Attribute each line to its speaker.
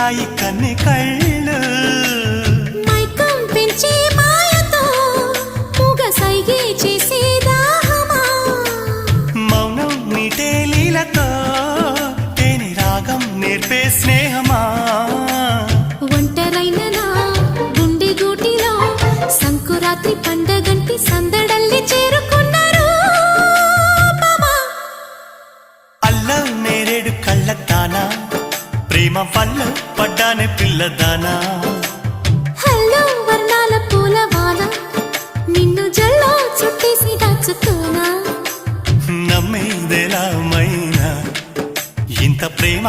Speaker 1: నాయి కన్ని కళ్ళు
Speaker 2: మైకం పెంచే మాయతో మూగ సైగే చేసే దాహమా
Speaker 1: మౌనం మీటే లీలతో తేనె రాగం నేర్పే స్నేహమా
Speaker 2: ఒంటరైన నా గుండె గూటిలో సంకురాత్రి పండగంటి సందడల్లి చేరుకున్నారు మామా
Speaker 1: అల్ల నేరేడు కళ్ళతానా ప్రేమ వల్ల పడ్డానే పిల్లదానా
Speaker 2: హల్లో వర్ణాల పూలవాన నిన్ను జల్లో చుట్టేసి దాచుకోనా
Speaker 1: నమ్మేదెలా మైనా ఇంత ప్రేమ